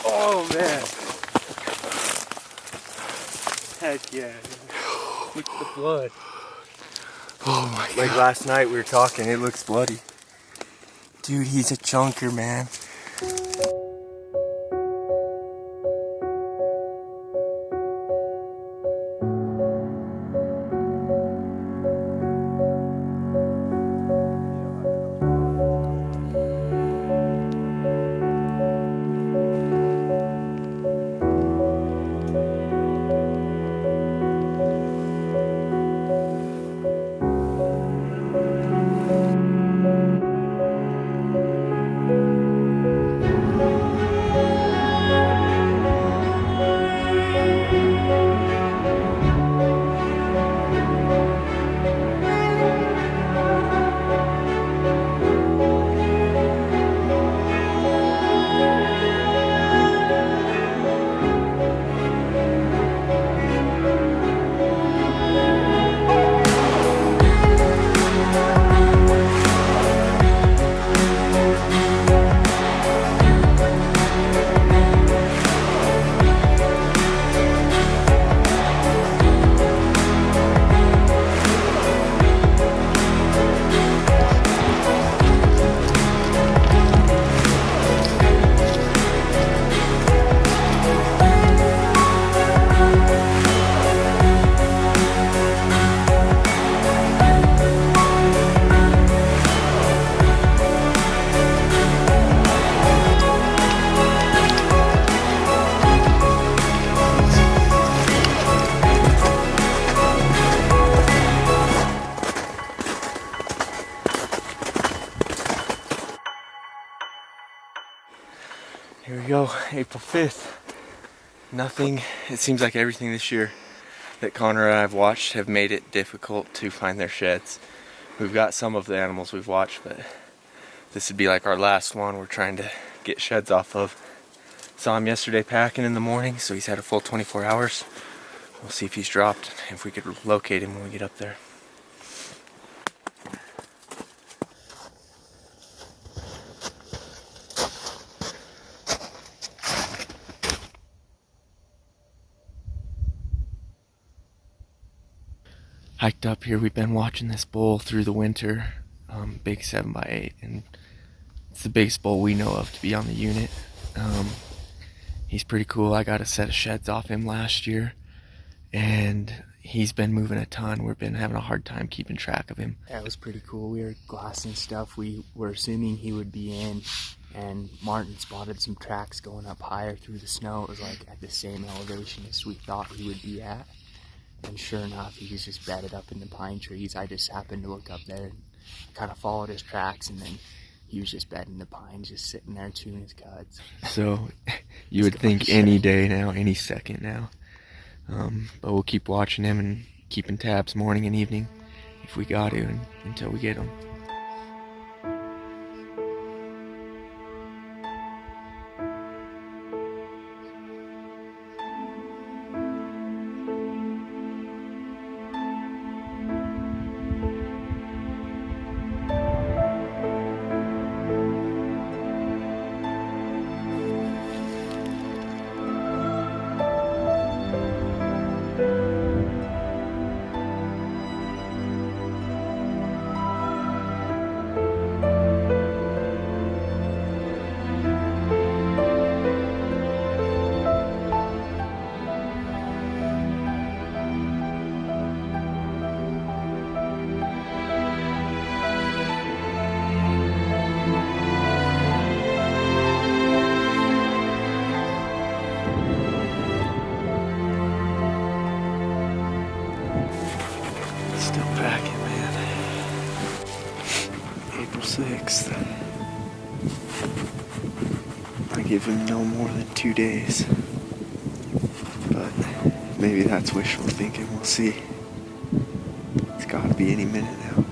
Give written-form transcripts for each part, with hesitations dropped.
Oh man. Heck yeah. Look at the blood. Oh my God. Like last night we were talking, it looks bloody. Dude, he's a chunker, man. Here we go, April 5th. Nothing, it seems like everything this year that Connor and I have watched have made it difficult to find their sheds. We've got some of the animals we've watched, but this would be like our last one we're trying to get sheds off of. Saw him yesterday packing in the morning, so he's had a full 24 hours. We'll see if he's dropped, if we could locate him when we get up there. Hiked up here, we've been watching this bull through the winter, big 7x8, and it's the biggest bull we know of to be on the unit. He's pretty cool. I got a set of sheds off him last year, and he's been moving a ton. We've been having a hard time keeping track of him. That was pretty cool. We were glassing stuff we were assuming he would be in, and Martin spotted some tracks going up higher through the snow. It was like at the same elevation as we thought he would be at. And sure enough, he was just bedded up in the pine trees. I just happened to look up there and kind of followed his tracks, and then he was just bedding the pines, just sitting there chewing his cuds. So you would think any day now, any second now. But we'll keep watching him and keeping tabs morning and evening if we got to, until we get him. Still packing, man. April 6th. I give him no more than 2 days. But maybe that's wishful thinking. We'll see. It's gotta be any minute now.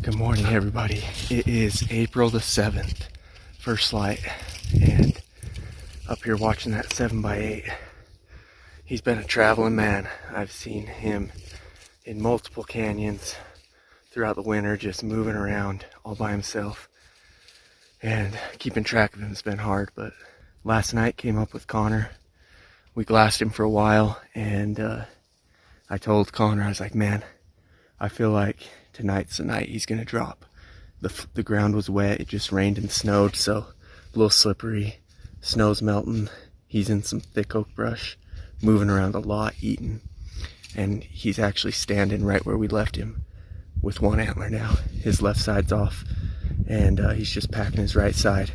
Good morning, everybody. It is April the 7th, first light, and up here watching that 7x8. He's been a traveling man. I've seen him in multiple canyons throughout the winter, just moving around all by himself. And keeping track of him has been hard, but last night came up with Connor. We glassed him for a while, and I told Connor, I was like, man, I feel like tonight's the night he's gonna drop. The ground was wet, it just rained and snowed, so a little slippery. Snow's melting, he's in some thick oak brush, moving around a lot, eating. And he's actually standing right where we left him with one antler now. His left side's off, and he's just packing his right side.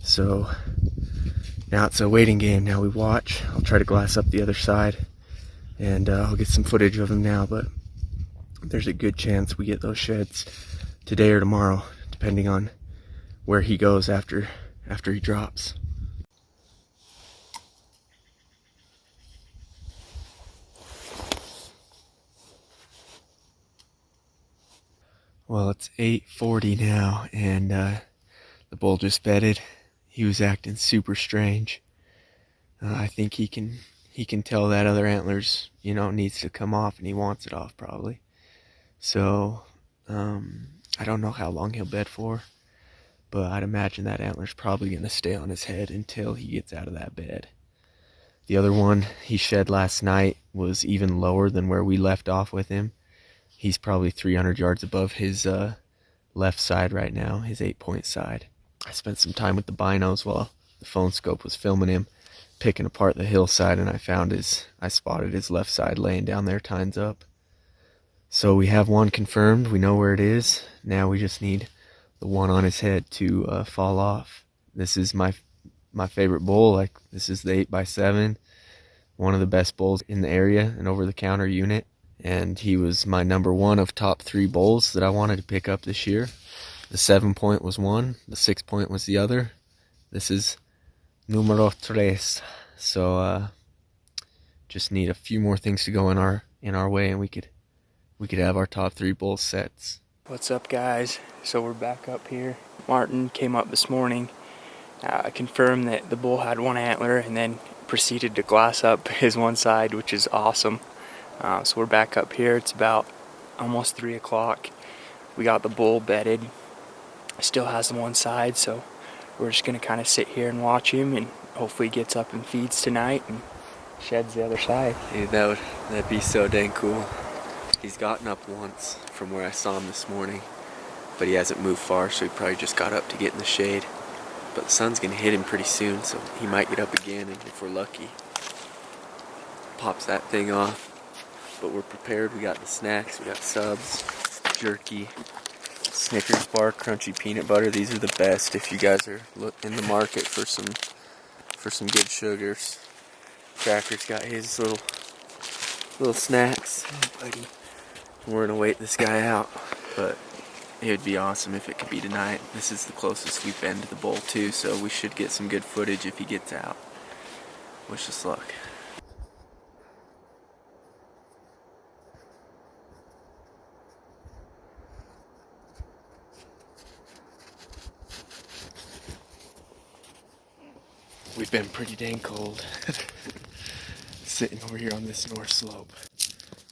So now it's a waiting game. Now we watch. I'll try to glass up the other side, and I'll get some footage of him now, but there's a good chance we get those sheds today or tomorrow, depending on where he goes after he drops. Well, it's 8:40 now, and the bull just bedded. He was acting super strange. I think he can tell that other antler's, needs to come off, and he wants it off probably. So I don't know how long he'll bed for, but I'd imagine that antler's probably gonna stay on his head until he gets out of that bed. The other one he shed last night was even lower than where we left off with him. He's probably 300 yards above his left side right now, his 8-point side. I spent some time with the binos while the phone scope was filming him, picking apart the hillside, and I spotted his left side laying down there, tines up. So we have one confirmed, we know where it is. Now we just need the one on his head to fall off. This is my favorite bull. This is the 8x7, one of the best bulls in the area, an over-the-counter unit. And he was my number one of top 3 bulls that I wanted to pick up this year. The 7-point was one, the 6-point was the other. This is numero 3. So just need a few more things to go in our way, and we could have our top 3 bull sets. What's up, guys? So we're back up here. Martin came up this morning, confirmed that the bull had one antler, and then proceeded to glass up his one side, which is awesome. So we're back up here. It's about almost 3 o'clock. We got the bull bedded. Still has the one side, so we're just gonna kind of sit here and watch him, and hopefully he gets up and feeds tonight and sheds the other side. Dude, that'd be so dang cool. He's gotten up once from where I saw him this morning, but he hasn't moved far, so he probably just got up to get in the shade. But the sun's gonna hit him pretty soon, so he might get up again, and if we're lucky, pops that thing off. But we're prepared. We got the snacks, we got subs, jerky, Snickers bar, crunchy peanut butter. These are the best if you guys are in the market for some good sugars. Cracker's got his little snacks. Buddy. We're gonna wait this guy out, but it would be awesome if it could be tonight. This is the closest we've been to the bull too, so we should get some good footage if he gets out. Wish us luck. We've been pretty dang cold sitting over here on this north slope.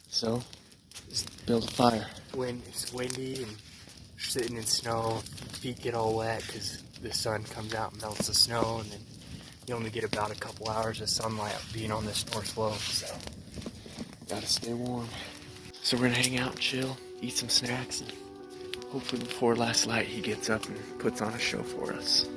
So, just build a fire. It's windy and sitting in snow. Feet get all wet because the sun comes out and melts the snow, and then you only get about a couple hours of sunlight being on this north slope, so Gotta stay warm. So we're gonna hang out, chill, eat some snacks, and hopefully before last light he gets up and puts on a show for us.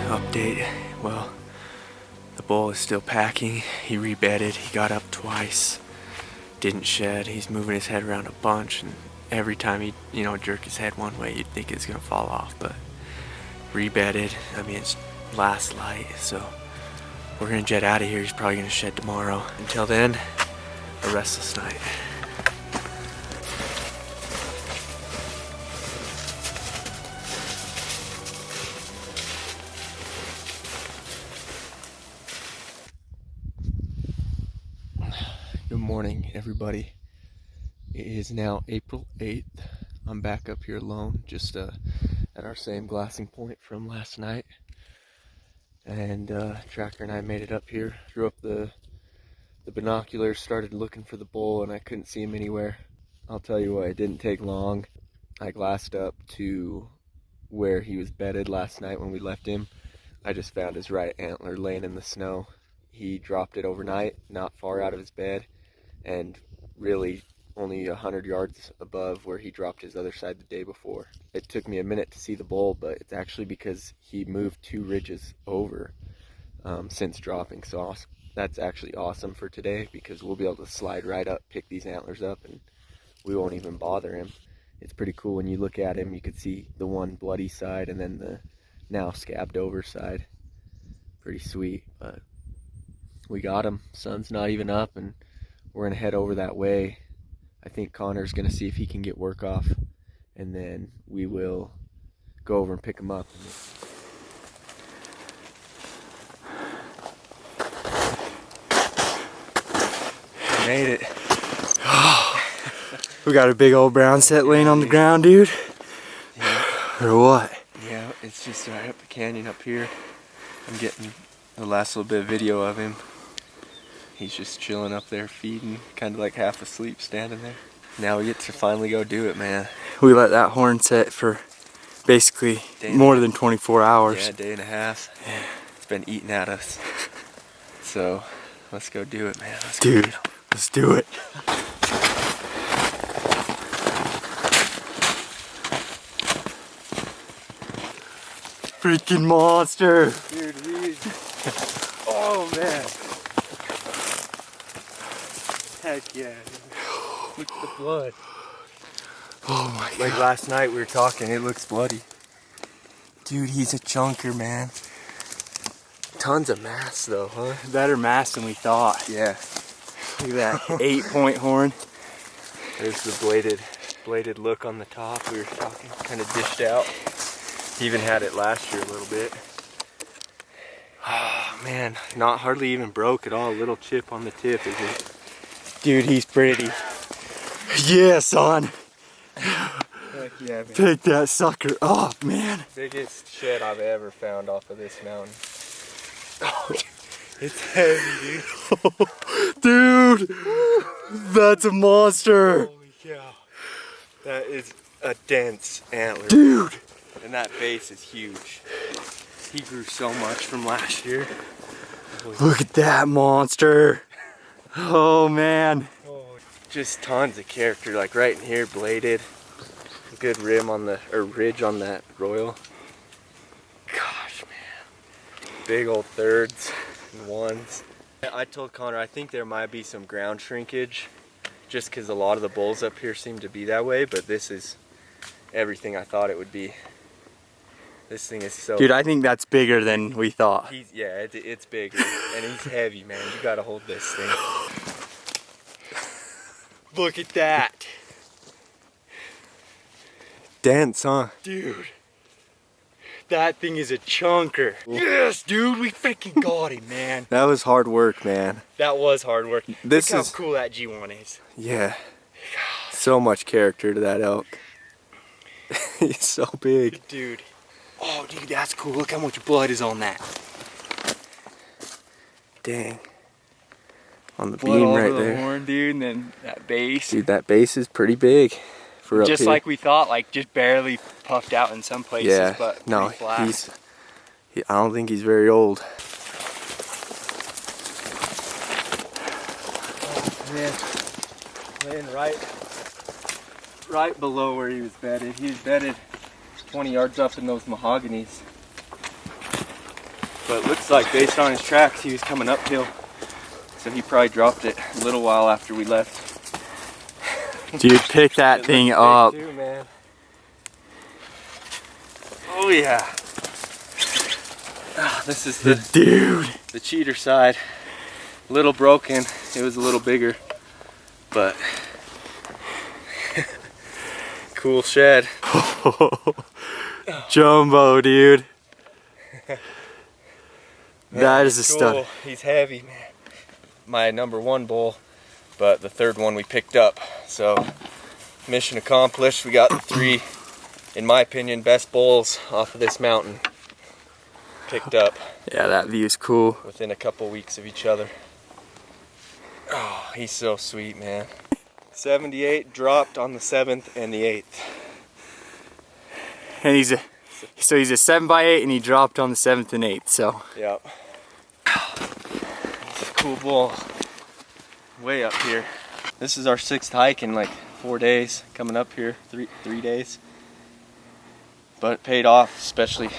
Update. Well, the bull is still packing. He rebedded. He got up twice. Didn't shed. He's moving his head around a bunch, and every time he, jerk his head one way, you'd think it's gonna fall off, but rebedded. I mean, it's last light, so we're gonna jet out of here. He's probably gonna shed tomorrow. Until then, a restless night. Good morning, everybody. It is now April 8th. I'm back up here alone, just at our same glassing point from last night. And Tracker and I made it up here, threw up the binoculars, started looking for the bull, and I couldn't see him anywhere. I'll tell you what, it didn't take long. I glassed up to where he was bedded last night when we left him. I just found his right antler laying in the snow. He dropped it overnight, not far out of his bed, and really only 100 yards above where he dropped his other side the day before. It took me a minute to see the bull, but it's actually because he moved 2 ridges over since dropping. So that's actually awesome for today, because we'll be able to slide right up, pick these antlers up, and we won't even bother him. It's pretty cool when you look at him. You can see the one bloody side and then the now scabbed over side. Pretty sweet, but we got him. Sun's not even up, and we're gonna head over that way. I think Connor's gonna see if he can get work off, and then we will go over and pick him up. Made it. We got a big old brown set laying on the ground, dude. Yeah. Or what? Yeah, it's just right up the canyon up here. I'm getting the last little bit of video of him. He's just chilling up there, feeding, kind of like half asleep, standing there. Now we get to finally go do it, man. We let that horn set for basically more than 24 hours. Yeah, a day and a half. Yeah. It's been eating at us. So let's go do it, man. Dude, let's do it. Freaking monster. Dude, oh man. Heck yeah. Look at the blood. Oh my god. Like last night we were talking, it looks bloody. Dude, he's a chunker, man. Tons of mass though, huh? Better mass than we thought. Yeah. Look at that 8-point horn. There's the bladed look on the top. We were talking, kind of dished out. Even had it last year a little bit. Oh man, not hardly even broke at all. A little chip on the tip, is it? Dude, he's pretty. Yeah, son. Heck yeah, man. Take that sucker off, man. Biggest shed I've ever found off of this mountain. Oh, it's heavy, dude. Dude, that's a monster. Holy cow. That is a dense antler. Dude. And that base is huge. He grew so much from last year. Look at that monster. Oh man. Oh, just tons of character, like right in here, bladed. Good rim on the, or ridge on that royal. Gosh, man. Big old thirds and ones. I told Connor I think there might be some ground shrinkage, just because a lot of the bulls up here seem to be that way, but this is everything I thought it would be. This thing is so... Dude, I think that's bigger than we thought. Yeah, it's bigger, and he's heavy, man. You gotta hold this thing. Look at that. Dense, huh? Dude, that thing is a chunker. Yes, dude, we freaking got him, man. That was hard work, man. That was hard work. Look how cool that G1 is. Yeah. So much character to that elk. He's so big. Dude. Oh, dude, that's cool. Look how much blood is on that. Dang. On the blood beam all right over there. The horn, dude, and then that base. Dude, that base is pretty big for up just here. like we thought, like just barely puffed out in some places, yeah. but no, flat. I don't think he's very old. Oh, man. Laying right below where he was bedded. He was bedded 20 yards up in those mahoganies. But it looks like based on his tracks he was coming uphill. So he probably dropped it a little while after we left. Dude, pick that thing up. Too, man. Oh yeah. Oh, this is the cheater side. A little broken. It was a little bigger, but cool shed. Jumbo, dude. Man, That is a cool. stud. He's heavy, man. My #1 bull, but the third one we picked up. So mission accomplished. We got the 3, in my opinion, best bulls off of this mountain picked up. Yeah, that view is cool. Within a couple weeks of each other. Oh, he's so sweet, man. 78 dropped on the 7th and the 8th. And he's a 7x8 and he dropped on the 7th and 8th, so. Yep. It's a cool bull. Way up here. This is our 6th hike in like 4 days. Coming up here, three days. But it paid off, especially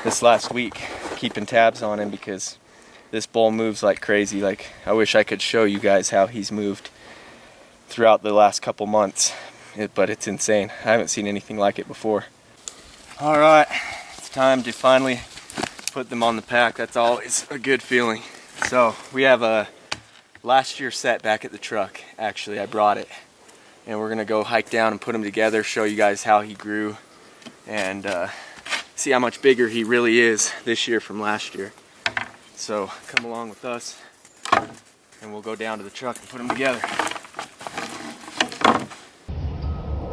this last week, keeping tabs on him because this bull moves like crazy. Like, I wish I could show you guys how he's moved throughout the last couple months, but it's insane. I haven't seen anything like it before. All right, it's time to finally put them on the pack. That's always a good feeling. So we have a last year's set back at the truck. Actually, I brought it, and we're gonna go hike down and put them together, show you guys how he grew, and see how much bigger he really is this year from last year. So come along with us, and we'll go down to the truck and put them together.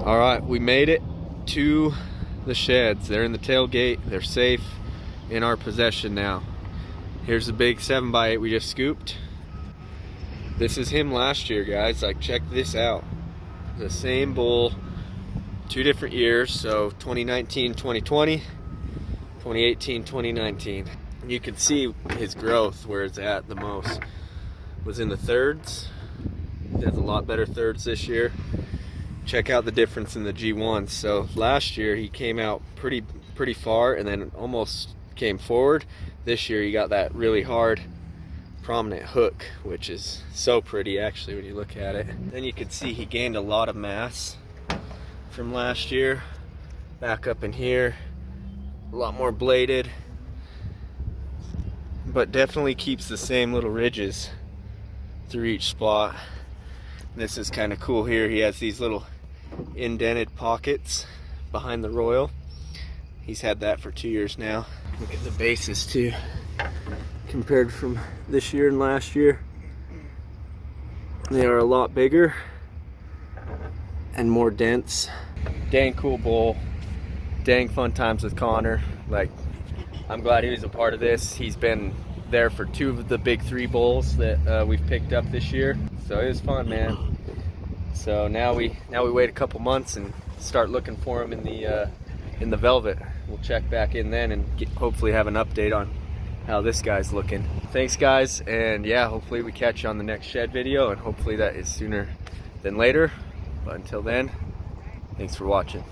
All right, we made it to the sheds. They're in the tailgate. They're safe in our possession now. Here's the big 7x8 we just scooped. This is him last year, guys. Like, check this out. The same bull, 2 different years. So 2019, 2020, 2018, 2019. You can see his growth where it's at the most. Was in the thirds. He has a lot better thirds this year. Check out the difference in the G1s. So last year he came out pretty far and then almost came forward. This year he got that really hard prominent hook, which is so pretty actually when you look at it. Then you can see he gained a lot of mass from last year. Back up in here, a lot more bladed, but definitely keeps the same little ridges through each spot. This is kind of cool here. He has these little indented pockets behind the royal. He's had that for 2 years now. Look at the bases too, compared from this year and last year. They are a lot bigger and more dense. Dang cool bull. Dang fun times with Connor. Like, I'm glad he was a part of this. He's been there for 2 of the big 3 bulls that we've picked up this year. So it was fun, man. So now we wait a couple months and start looking for him in the velvet. We'll check back in then and hopefully have an update on how this guy's looking. Thanks, guys, and yeah, hopefully we catch you on the next shed video, and hopefully that is sooner than later. But until then, thanks for watching.